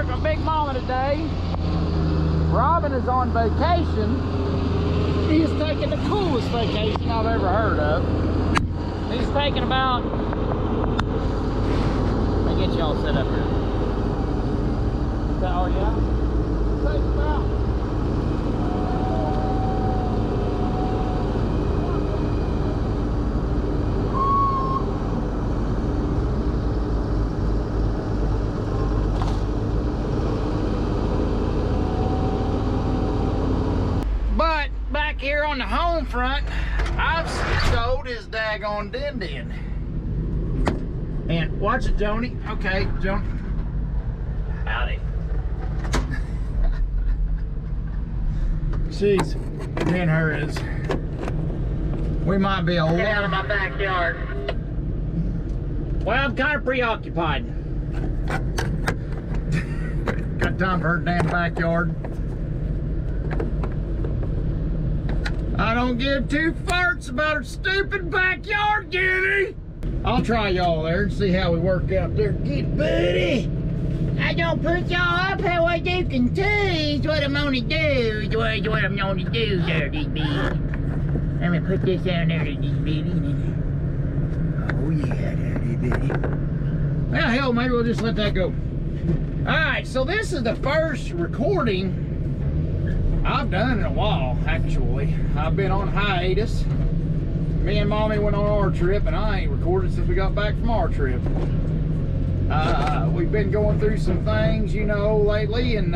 work a big mama today. Robin is on vacation. He's taking the coolest vacation I've ever heard of. He's taking about, let me get y'all set up here. Oh yeah? Take about, but back here on the home front, I've stowed his daggone din. And watch it, Joni. Okay, Joni. Howdy. She's, me and her is, we might be a little. Get out of my backyard. Well, I'm kind of preoccupied. Got time for her damn backyard. I don't give two farts about her stupid backyard, Guinea. I'll try y'all there and see how we work out there. Get buddy. I don't put y'all up how I do can tease what I'm gonna do. What I'm gonna do there, this baby. I'm gonna put this down there, this baby. Oh yeah, daddy baby. Well, hell, maybe we'll just let that go. Alright, so this is the first recording I've done in a while, actually. I've been on hiatus. Me and Mommy went on our trip, and I ain't recorded since we got back from our trip. We've been going through some things, you know, lately, and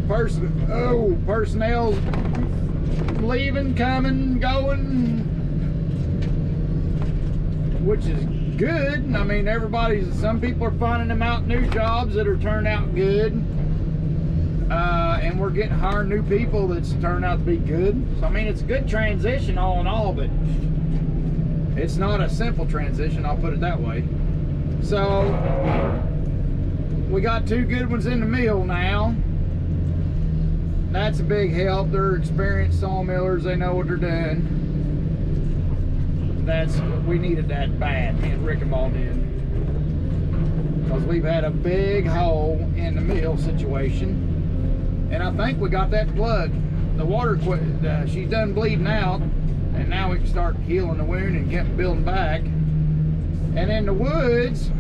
personnel's leaving, coming, going, which is good. I mean, some people are finding them out new jobs that are turned out good, and we're getting hired new people that's turned out to be good. So I mean, it's a good transition all in all, but it's not a simple transition, I'll put it that way. So we got two good ones in the mill now. That's a big help. They're experienced sawmillers, they know what they're doing. We needed that bad, me and Rick and Ball did, because we've had a big hole in the mill situation, and I think we got that plugged. The water quit, she's done bleeding out, and now we can start healing the wound and getting building back. And in the woods,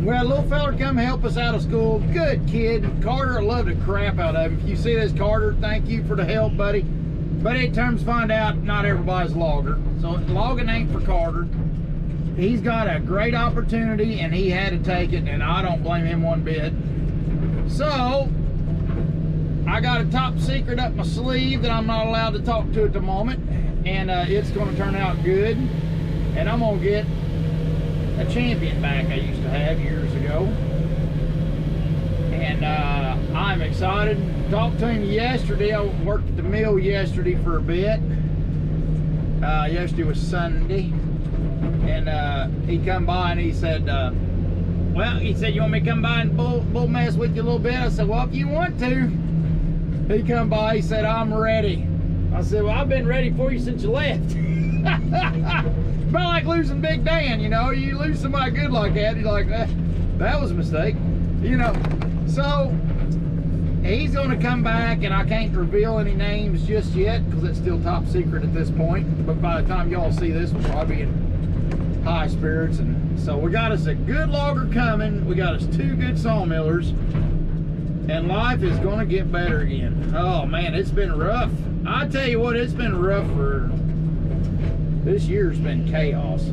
we had a little fella come help us out of school. Good kid, Carter. I love the crap out of him. If you see this, Carter, thank you for the help, buddy. But it turns find out not everybody's logger, so logging ain't for Carter. He's got a great opportunity and he had to take it, and I don't blame him one bit. So I got a top secret up my sleeve that I'm not allowed to talk to at the moment, and it's going to turn out good, and I'm going to get a champion back I used to have years ago, and I'm excited. Talked to him yesterday. I worked at the mill yesterday for a bit. Yesterday was Sunday, and he come by and he said, well, he said, you want me to come by and bull mess with you a little bit? I said, well, if you want to. He come by, he said, I'm ready. I said, well, I've been ready for you since you left. About like losing Big Dan, you know. You lose somebody good like that, you're like, that was a mistake, you know. So he's going to come back, and I can't reveal any names just yet because it's still top secret at this point. But by the time y'all see this, we'll probably be in high spirits. And so we got us a good logger coming. We got us two good sawmillers, and life is going to get better again. Oh man, it's been rough. I tell you what, it's been rough for this year's been chaos.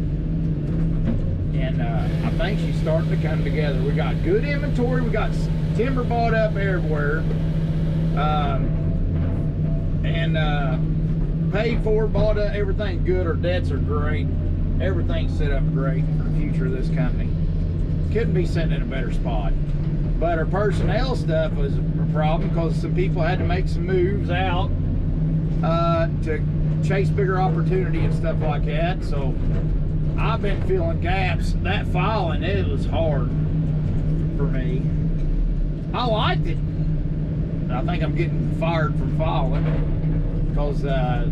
And I think she's starting to come together. We got good inventory. We got timber bought up everywhere, and paid for, bought up, everything good. Our debts are great. Everything's set up great for the future of this company. Couldn't be sitting in a better spot. But our personnel stuff was a problem because some people had to make some moves out to chase bigger opportunity and stuff like that. So I've been feeling gaps. That filing, it was hard for me. I liked it. I think I'm getting fired from filing because the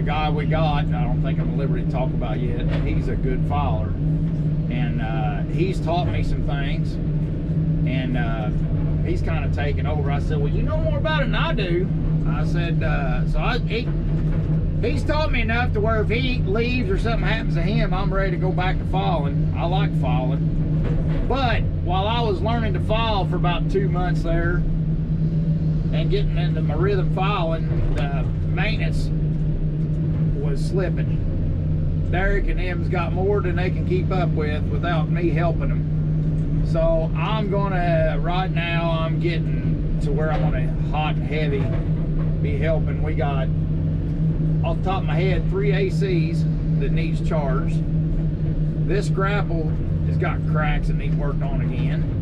guy we got, I don't think I'm at liberty to talk about yet, he's a good filer, and he's taught me some things, and he's kind of taken over. I said, well, you know more about it than I do. I said, he's taught me enough to where if he leaves or something happens to him, I'm ready to go back to falling. I like falling. But while I was learning to fall for about 2 months there and getting into my rhythm falling, the maintenance was slipping. Derek and them's got more than they can keep up with without me helping them. So I'm gonna, right now, I'm getting to where I'm gonna hot and heavy be helping. We got, off the top of my head, 3 ACs that needs charged. This grapple has got cracks that need worked on again.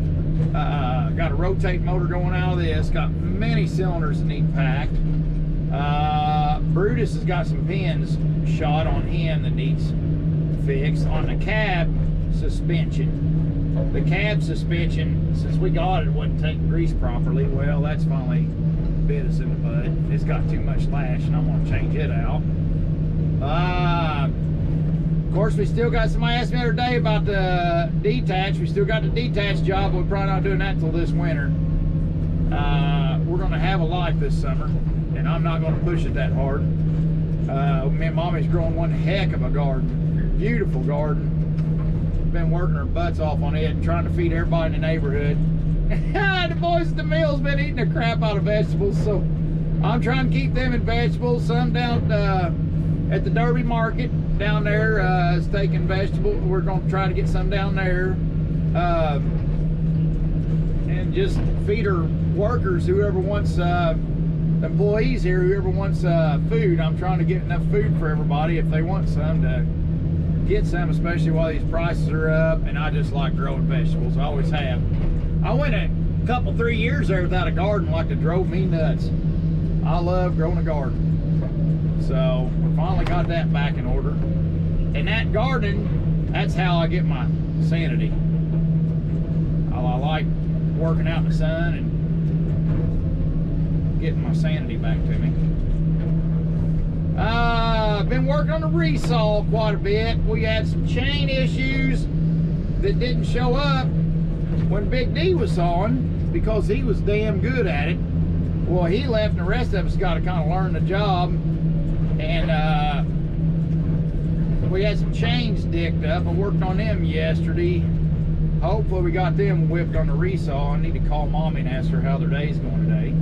Got a rotate motor going out of this. Got many cylinders that need packed. Brutus has got some pins shot on him that needs fixed. On the cab suspension, the cab suspension, since we got it, wasn't taking grease properly. Well, that's finally bit us in the butt. It's got too much lash, and I'm gonna change it out. Of course, we still got, somebody asked me the other day about the detach. We still got the detach job, but we're probably not doing that until this winter. We're gonna have a life this summer, and I'm not gonna push it that hard. Me and Mommy's growing one heck of a garden. Beautiful garden. Been working our butts off on it and trying to feed everybody in the neighborhood. The boys at the mill's been eating the crap out of vegetables, so I'm trying to keep them in vegetables. Some down at the Derby market down there is taking vegetables. We're going to try to get some down there, and just feed our workers, whoever wants, employees here, whoever wants food. I'm trying to get enough food for everybody if they want some, to get some, especially while these prices are up. And I just like growing vegetables. I always have. I went a couple, 3 years there without a garden, like it drove me nuts. I love growing a garden. So we finally got that back in order. And that garden, that's how I get my sanity. I like working out in the sun and getting my sanity back to me. I've been working on the resaw quite a bit. We had some chain issues that didn't show up when Big D was on, because he was damn good at it. Well, he left, and the rest of us got to kind of learn the job. And we had some chains dicked up. I worked on them yesterday. Hopefully we got them whipped on the resaw. I need to call Mommy and ask her how their day's going today.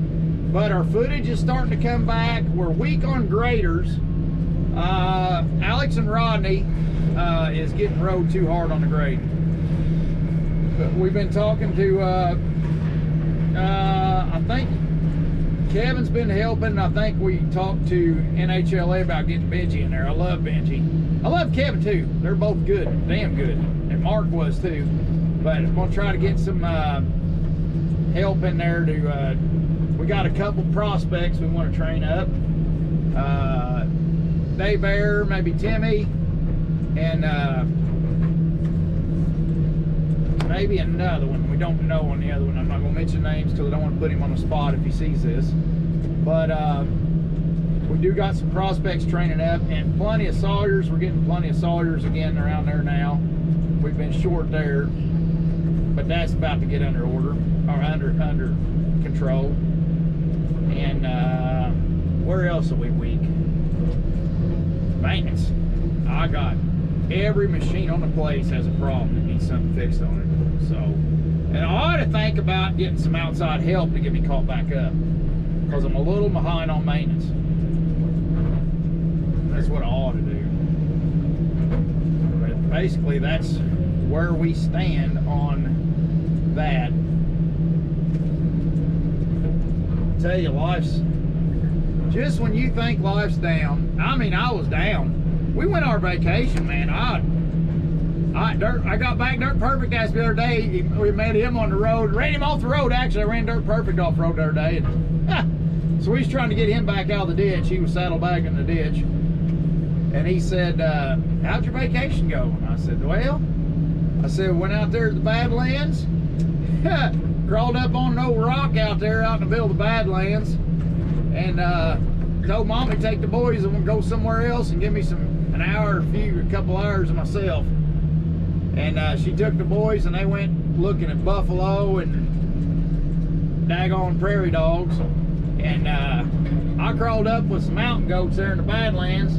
But our footage is starting to come back. We're weak on graders. Alex and Rodney is getting rode too hard on the grade. But we've been talking to, I think Kevin's been helping. I think we talked to NHLA about getting Benji in there. I love Benji. I love Kevin too. They're both good, damn good. And Mark was too. But I'm gonna try to get some help in there to, we got a couple prospects we want to train up. Dave Bear, maybe Timmy, and maybe another one. We don't know on the other one. I'm not going to mention names because I don't want to put him on the spot if he sees this. But we do got some prospects training up, and plenty of sawyers. We're getting plenty of sawyers again around there now. We've been short there, but that's about to get under order, or under control. And where else are we weak? Maintenance. I got every machine on the place has a problem that needs something fixed on it. So, and I ought to think about getting some outside help to get me caught back up, because I'm a little behind on maintenance. That's what I ought to do. But basically, that's where we stand on that. I tell you, life's just, when you think life's down. I mean, I was down. We went on our vacation, man. I got back. Dirt Perfect asked me the other day. We met him on the road. Ran him off the road, actually. I ran Dirt Perfect off the road the other day. And, so he's trying to get him back out of the ditch. He was saddlebagging in the ditch. And he said, how'd your vacation go? And I said, well, went out there to the Badlands. Crawled up on an old rock out there out in the middle of the Badlands. And told Mom to take the boys and go somewhere else and give me a couple hours of myself. And she took the boys and they went looking at buffalo and daggone prairie dogs. And I crawled up with some mountain goats there in the Badlands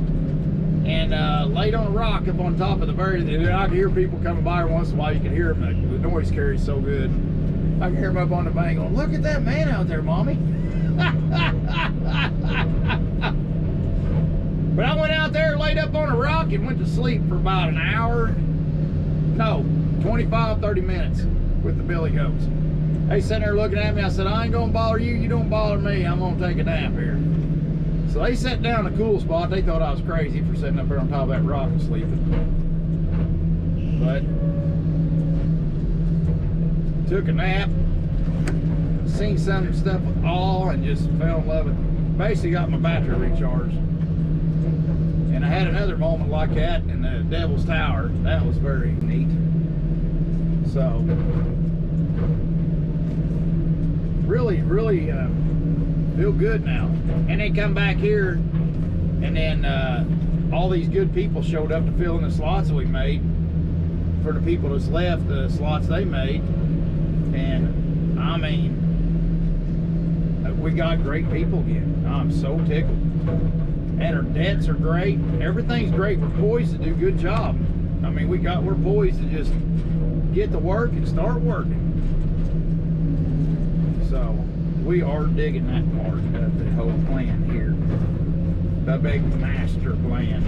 and laid on a rock up on top of the very, I could hear people coming by every once in a while. You could hear them, the noise carries so good. I could hear them up on the bank going, look at that man out there, mommy. But I went out there, laid up on a rock and went to sleep for about an hour. No, 25, 30 minutes with the billy goats. They sitting there looking at me. I said, I ain't gonna bother you, you don't bother me. I'm gonna take a nap here. So they sat down in a cool spot. They thought I was crazy for sitting up there on top of that rock and sleeping. But took a nap, seen some stuff with awe, and just fell in love with it. Basically got my battery recharged. And I had another moment like that in the Devil's Tower. That was very neat. So really feel good now. And they come back here, and then all these good people showed up to fill in the slots that we made for the people that's left, the slots they made. And I mean, we got great people again. I'm so tickled. And our debts are great. Everything's great. We're poised to do a good job. I mean, we're poised to just get to work and start working. So we are digging that part of the whole plan here. The big master plan.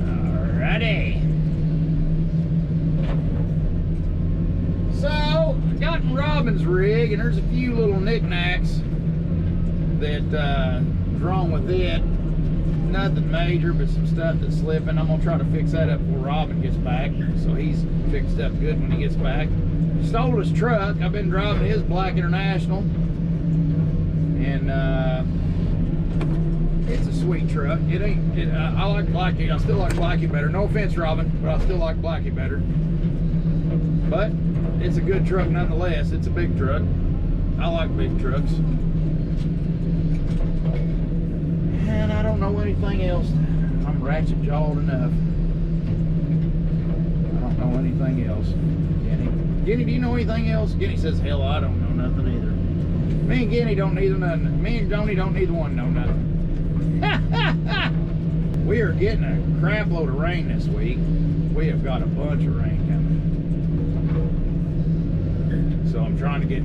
Alrighty. So I got in Robin's rig, and there's a few little knickknacks that is wrong with it. Nothing major, but some stuff that's slipping. I'm gonna try to fix that up before Robin gets back, so he's fixed up good when he gets back. Stole his truck. I've been driving his Black International, and it's a sweet truck. It ain't. I like Blackie. I still like Blackie better. No offense, Robin, but I still like Blackie better. But it's a good truck nonetheless. It's a big truck. I like big trucks. And I don't know anything else. I'm ratchet jawed enough. I don't know anything else. Guinea, do you know anything else? Guinea says, hell, I don't know nothing either. Me and Guinea don't neither nothing. Me and Joni don't neither one know nothing. We are getting a crap load of rain this week. We have got a bunch of rain coming. So I'm trying to get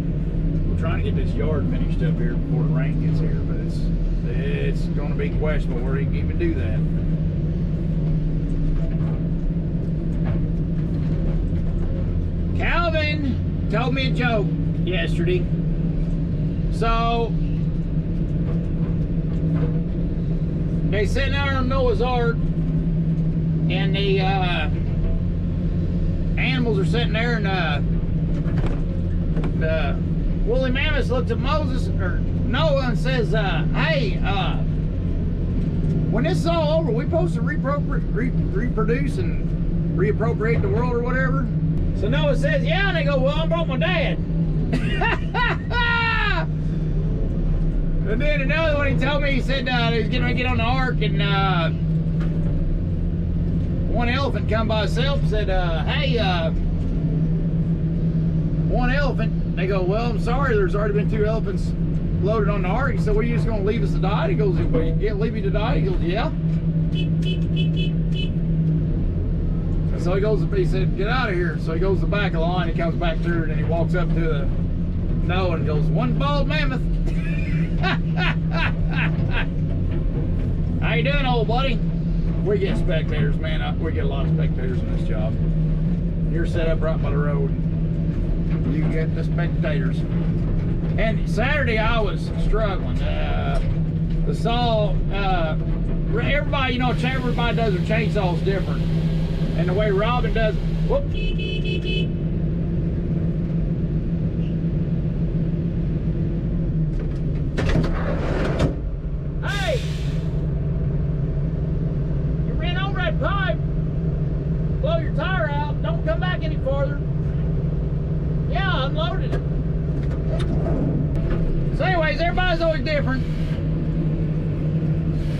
this yard finished up here before the rain gets here, but it's going to be questionable where he can even do that. Calvin told me a joke yesterday. So they sitting there on Noah's Ark, and the animals are sitting there, and the woolly mammoth looks at Moses or Noah and says, hey, when this is all over, we supposed to reproduce and reappropriate the world or whatever? So Noah says, yeah, and they go, well, I brought my dad. And then another one, he told me, he said he was getting ready to get on the ark, and one elephant come by himself and said, hey, one elephant. They go, well, I'm sorry, there's already been 2 elephants loaded on the ark. He said, well, you just going to leave us to die? He goes, well, yeah, leave you to die? He goes, yeah. And so he said, get out of here. So he goes to the back of the line, he comes back through, and then he walks up to the Noah and goes, one bald mammoth. How you doing, old buddy? We get spectators, man. We get a lot of spectators in this job. You're set up right by the road. You get the spectators. And Saturday I was struggling. The saw, everybody, you know, everybody does their chainsaws different. And the way Robin does, whoop. Hey! You ran over that pipe. Blow your tire out. Don't come back any farther. Yeah, I unloaded it. So anyways, everybody's always different.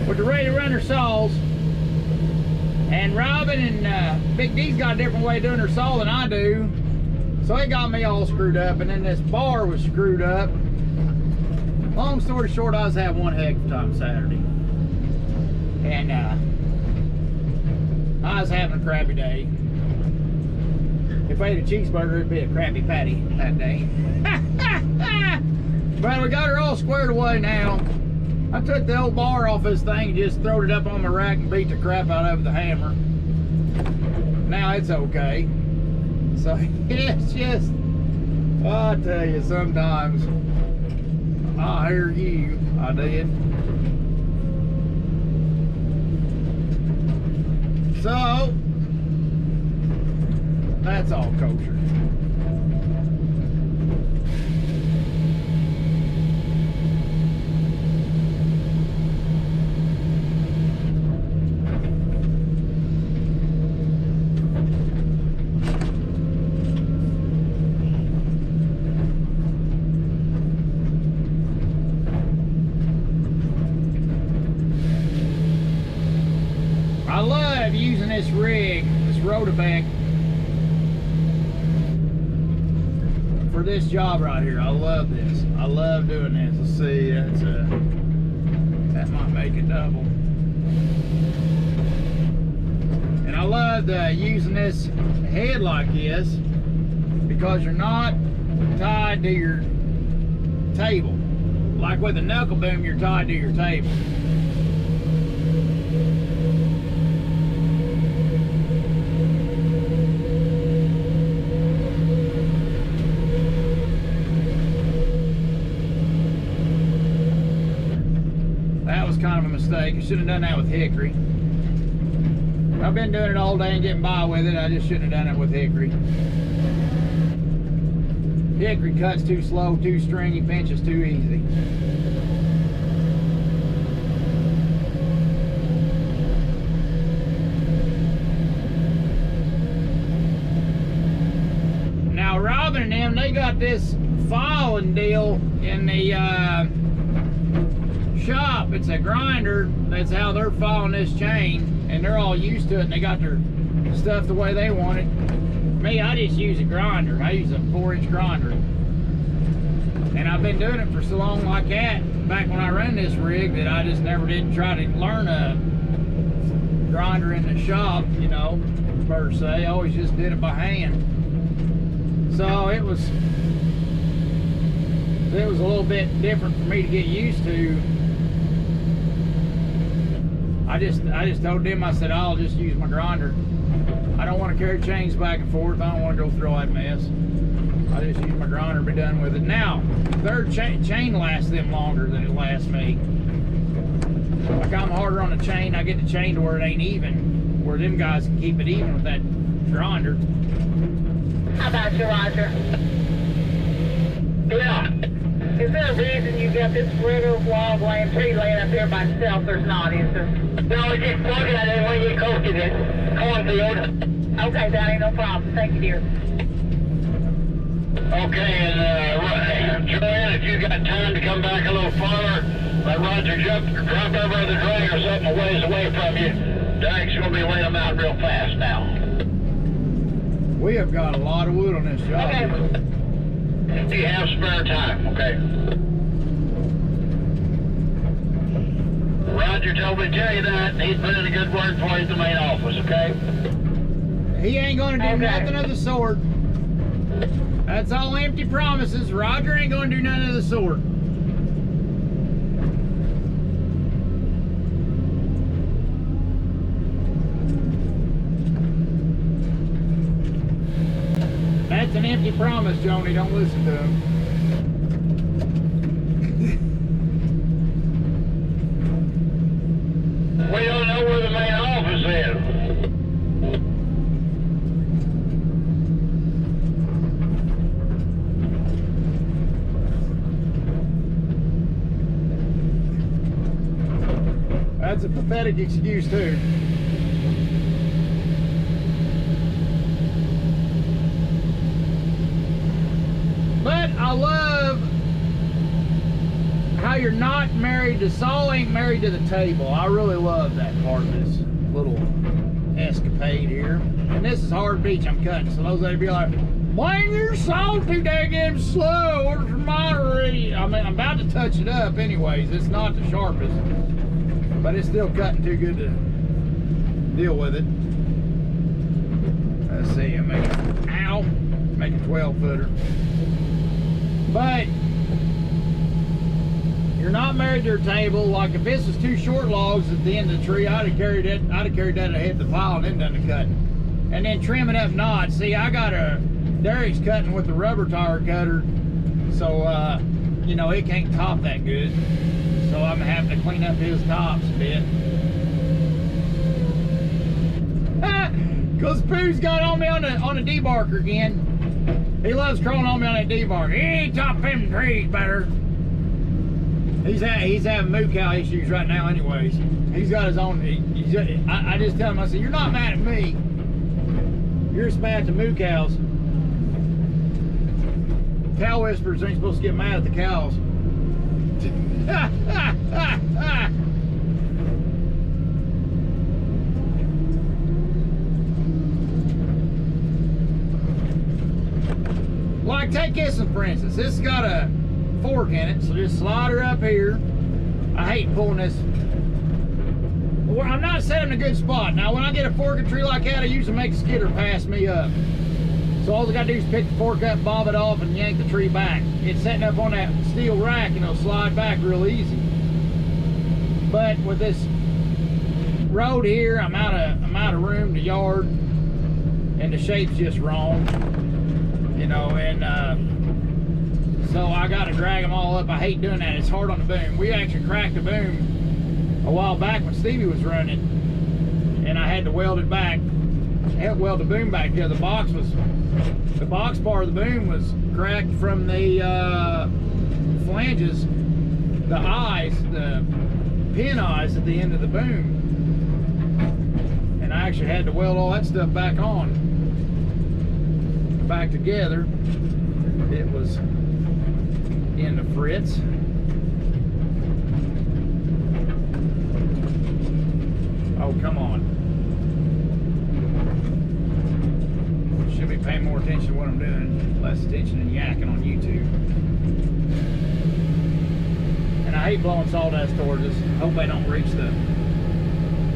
But they're ready to run their saws. And Robin and Big D's got a different way of doing their saw than I do. So it got me all screwed up, and then this bar was screwed up. Long story short, I was having one heck of a time Saturday. And I was having a crappy day. If I ate a cheeseburger, it'd be a crappy patty that day. But we got her all squared away now. I took the old bar off this thing and just throwed it up on my rack and beat the crap out of the hammer. Now it's okay. So it's just, I tell you, sometimes I hear you. I did. So that's all kosher. I love using this rig, this Rotobec, for this job right here. I love this. I love doing this. Let's see, that might make it double. And I love using this head like this because you're not tied to your table. Like with a knuckle boom, you're tied to your table. Kind of a mistake. I should have done that with hickory. I've been doing it all day and getting by with it. I just shouldn't have done it with hickory. Hickory cuts too slow, too stringy, pinches too easy. Now Robin and them, they got this filing deal in the shop. It's a grinder. That's how they're filing this chain, and they're all used to it, and they got their stuff the way they want it. Me, I just use a grinder. I use a 4-inch grinder, and I've been doing it for so long like that back when I ran this rig that I just never did try to learn a grinder in the shop, you know, per se. I always just did it by hand. So it was a little bit different for me to get used to. I just told them, I said, I'll just use my grinder. I don't want to carry chains back and forth. I don't want to go through all that mess. I just use my grinder and be done with it. Now, their chain lasts them longer than it lasts me. Like I'm harder on the chain, I get the chain to where it ain't even, where them guys can keep it even with that grinder. How about you, Roger? Yeah. Is there a reason you got this river log laying tree laying up here by itself? There's not, is there? No, it's just looking at it when you coasted it. Cornfield. Okay, that ain't no problem. Thank you, dear. Okay, and Joanne, if you got time to come back a little farther, let Roger drop over the drag or something a ways away from you. Derek's going to be laying them out real fast now. We have got a lot of wood on this job. Okay. If you have spare time, okay? Roger told me to tell you that, and he's put in a good word for you at the main office, okay? He ain't gonna do nothing of the sort. That's all empty promises. Roger ain't gonna do nothing of the sort. That's an empty promise, Joni. Don't listen to him. We don't know where the main office is. That's a pathetic excuse, too. But I love how you're not married, the saw ain't married to the table. I really love that part of this little escapade here. And this is hard beach I'm cutting, so those that'd be like, Wayne, you're so too daggone slow. Where's your moderate? I mean, I'm about to touch it up anyways. It's not the sharpest, but it's still cutting too good to deal with it. Let's see, I'm making, ow, making 12-footer. But you're not married to your table. Like if this was 2 short logs at the end of the tree, I'd have carried that ahead of the pile and then done the cutting. And then trimming up knots. See, I got Derek's cutting with the rubber tire cutter, so you know, it can't top that good. So I'm having to clean up his tops a bit. Cause Pooh's got on me on the debarker again. He loves crawling on me on that debarker. He ain't top them trees better. He's having moo cow issues right now anyways. He's got his own, I just tell him, I said, you're not mad at me. You're just mad at the moo cows. Cow whisperers ain't supposed to get mad at the cows. Like take this for instance. This has got a fork in it, so just slide her up here. I hate pulling this. I'm not setting a good spot. Now when I get a forked tree like that, I usually make the skidder pass me up. So all I gotta do is pick the fork up, bob it off, and yank the tree back. It's setting up on that steel rack and it'll slide back real easy. But with this road here, I'm out of room, the yard, and the shape's just wrong. You know, and so I gotta drag them all up. I hate doing that. It's hard on the boom. We actually cracked the boom a while back when Stevie was running, and I had to weld it back. Help weld the boom back together. The box part of the boom was cracked from the flanges, the eyes, the pin eyes at the end of the boom, and I actually had to weld all that stuff back together. It was in the fritz. Oh, come on. Should be paying more attention to what I'm doing, less attention than yakking on YouTube. And I hate blowing sawdust towards us. Hope they don't reach the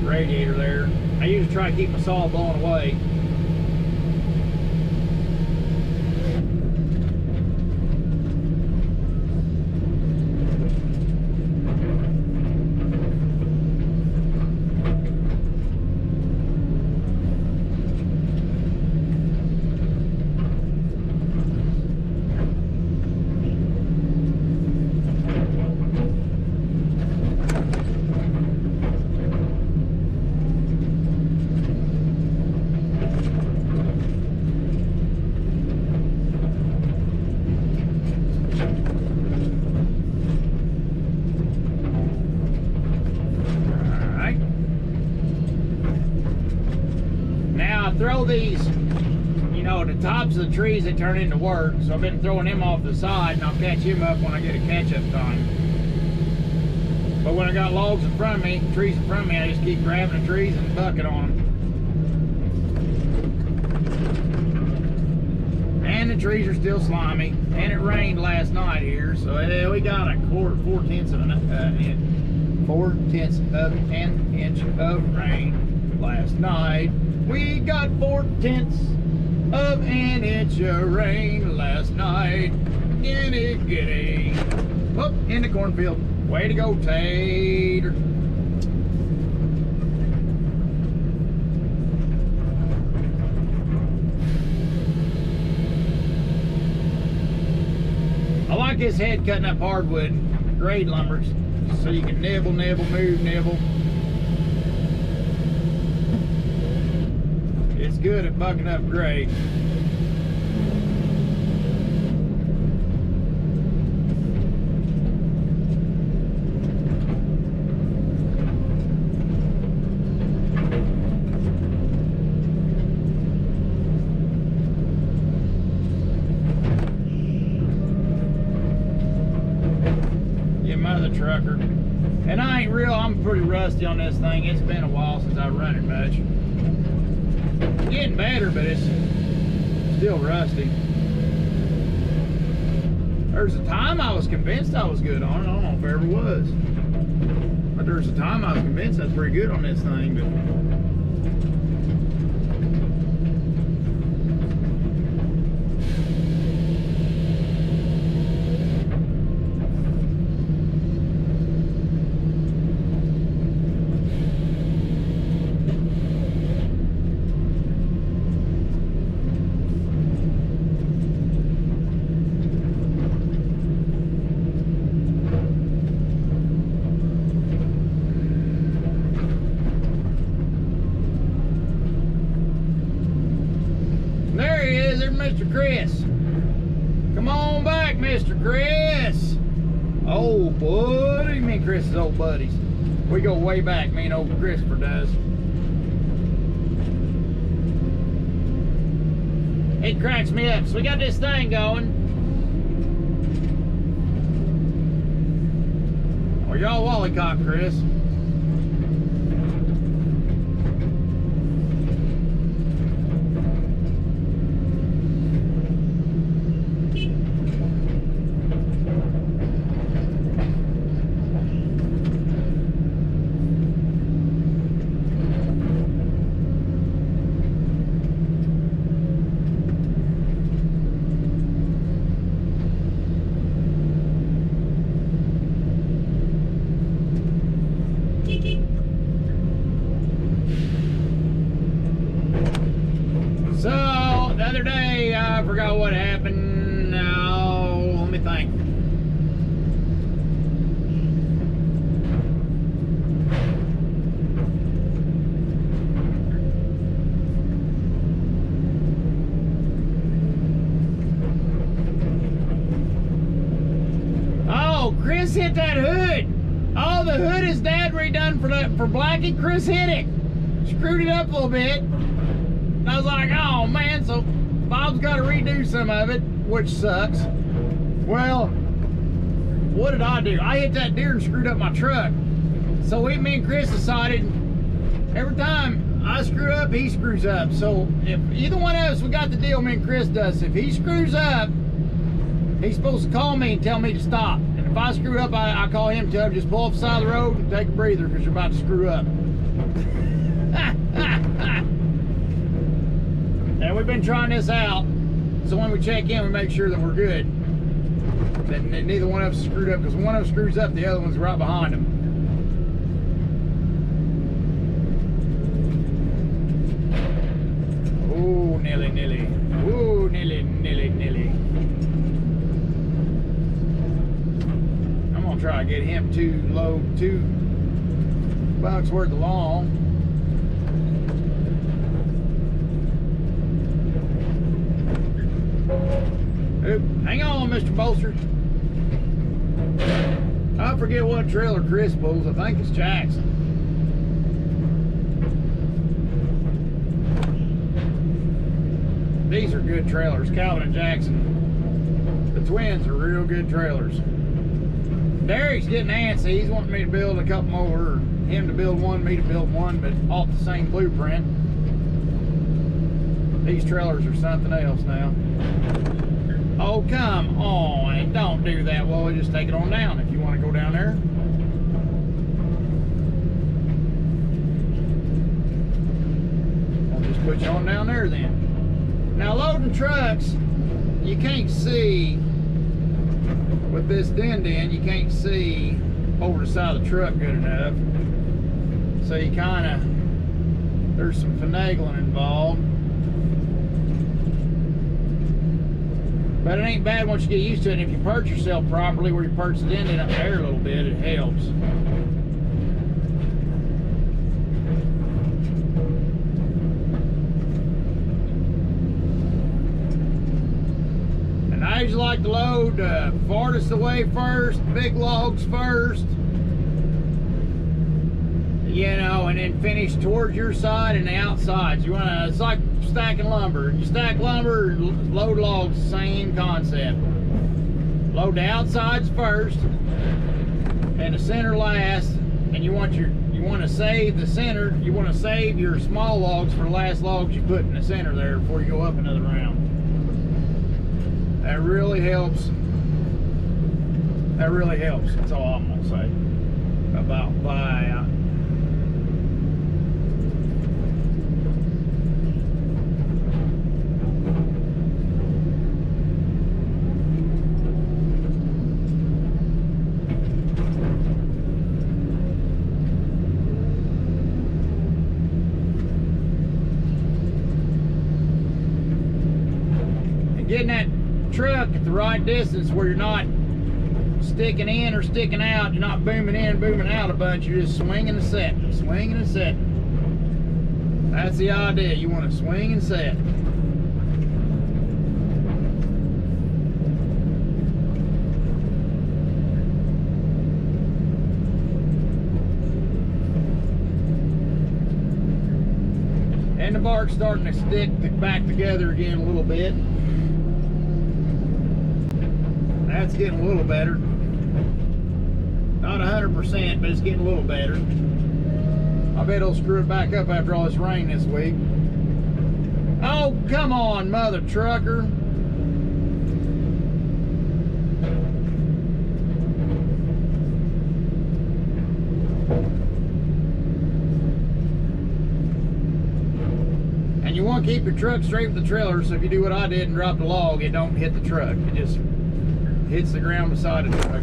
radiator there. I usually try to keep my saw blowing away. Throw these, you know, the tops of the trees, they turn into work, so I've been throwing them off the side, and I'll catch him up when I get a catch-up time. But when I got logs in front of me, trees in front of me, I just keep grabbing the trees and bucket on them. And the trees are still slimy, and it rained last night here, so we got a 4/10 of an inch of rain last night. We got 4/10 of an inch of rain last night. Giddy. Whoop, in the cornfield. Way to go, Tater. I like this head cutting up hardwood grade lumbers, so you can nibble, move, nibble. It's good at bucking up grade. Get mother trucker. And I'm pretty rusty on this thing. It's been a while since I've run it much. getting better, but it's still rusty. There's a time I was convinced I was good on it. I don't know if I ever was. But there's a time I was convinced I was pretty good on this thing, but Mr. Chris. Come on back, Mr. Chris. Old buddy. Me and Chris is old buddies. We go way back, me and old Christopher does. It cracks me up. So we got this thing going. Or y'all wallycock, Chris. So, the other day, I forgot what happened. Now, let me think. Oh, Chris hit that hood. Oh, the hood his dad redone for Blackie. Chris hit it. Screwed it up a little bit. I was like, oh man, so Bob's got to redo some of it, which sucks. Well, what did I do? I hit that deer and screwed up my truck. So me and Chris decided every time I screw up, he screws up. So if either one of us, we got the deal, me and Chris does. If he screws up, he's supposed to call me and tell me to stop. And if I screw up, I call him, tell him just pull off the side of the road and take a breather because you're about to screw up. And we've been trying this out, so when we check in, we make sure that we're good. That neither one of us is screwed up, because when one of us screws up, the other one's right behind them. Ooh, nilly, nilly. Ooh, nilly, nilly, nilly. I'm gonna try to get him $2 worth of long. Oop, hang on, Mr. Bolster. I forget what trailer Chris pulls. I think it's Jackson. These are good trailers, Calvin and Jackson. The twins are real good trailers. Derek's getting antsy. He's wanting me to build a couple more, or him to build one, me to build one, but off the same blueprint. These trailers are something else now. Oh, come on. Don't do that. Well, we'll just take it on down if you want to go down there. I'll just put you on down there then. Now, loading trucks, you can't see with this din, you can't see over the side of the truck good enough. So you kind of, there's some finagling involved. But it ain't bad once you get used to it. And if you perch yourself properly, where you perch the end up there a little bit, it helps. And I usually like to load farthest away first, big logs first. You know, and then finish towards your side and the outsides. You wanna, it's like stacking lumber. You stack lumber, load logs, same concept. Load the outsides first and the center last, and you want you want to save the center. You want to save your small logs for the last logs you put in the center there before you go up another round. That really helps. That really helps. That's all I'm gonna say about that. Getting that truck at the right distance where you're not sticking in or sticking out, you're not booming in, booming out a bunch, you're just swinging and setting, swinging and setting. That's the idea. You want to swing and set. And the bark's starting to stick back together again a little bit. That's getting a little better. Not 100%, but it's getting a little better. I bet it'll screw it back up after all this rain this week. Oh, come on, mother trucker. And you want to keep your truck straight with the trailer, so if you do what I did and drop the log, it don't hit the truck. It just hits the ground beside the truck.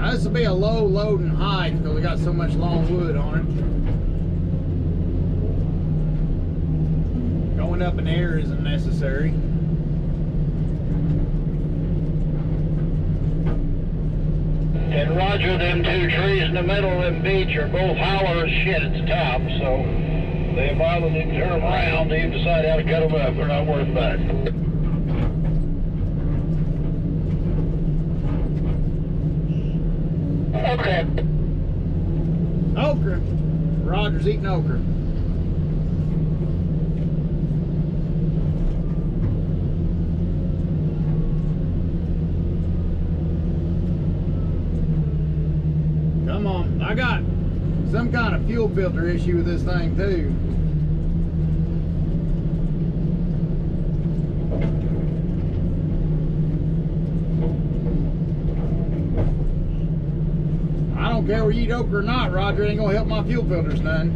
This will be a low loading height because we got so much long wood on it. Going up in the air isn't necessary. And Roger, them two trees in the middle of them beach are both hollow as shit at the top, so they bother to turn them around. They decide how to cut them up. They're not worth that. Okay. Okra. Roger's eating okra. Come on. I got some kind of fuel filter issue with this thing too. I don't care whether you eat okra or not, Roger, it ain't gonna help my fuel filters none.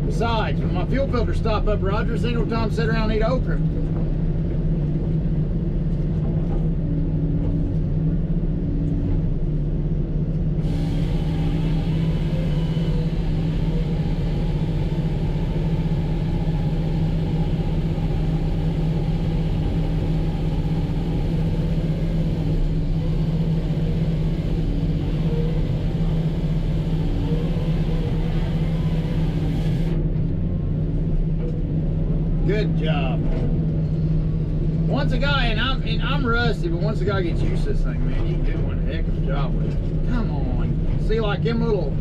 Besides, when my fuel filters stop up, Roger, it's ain't no time to sit around and eat okra. Good job. Once a guy, and I'm rusty, but once a guy gets used to this thing, man, you can do one heck of a job with it. Come on. See, like them little,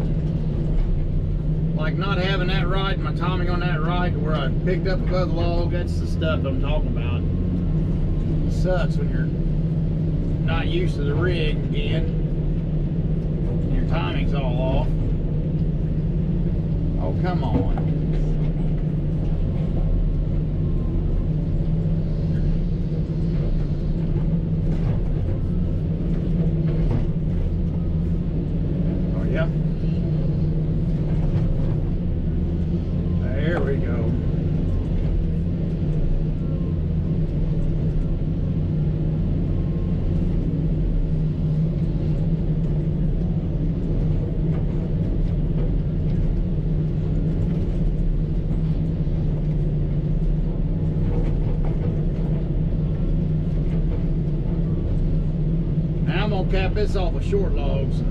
like not having that right, my timing on that right, where I picked up above the log, that's the stuff I'm talking about. It sucks when you're not used to the rig again. Your timing's all off. Oh, come on. There we go. gonna cap this off with short logs.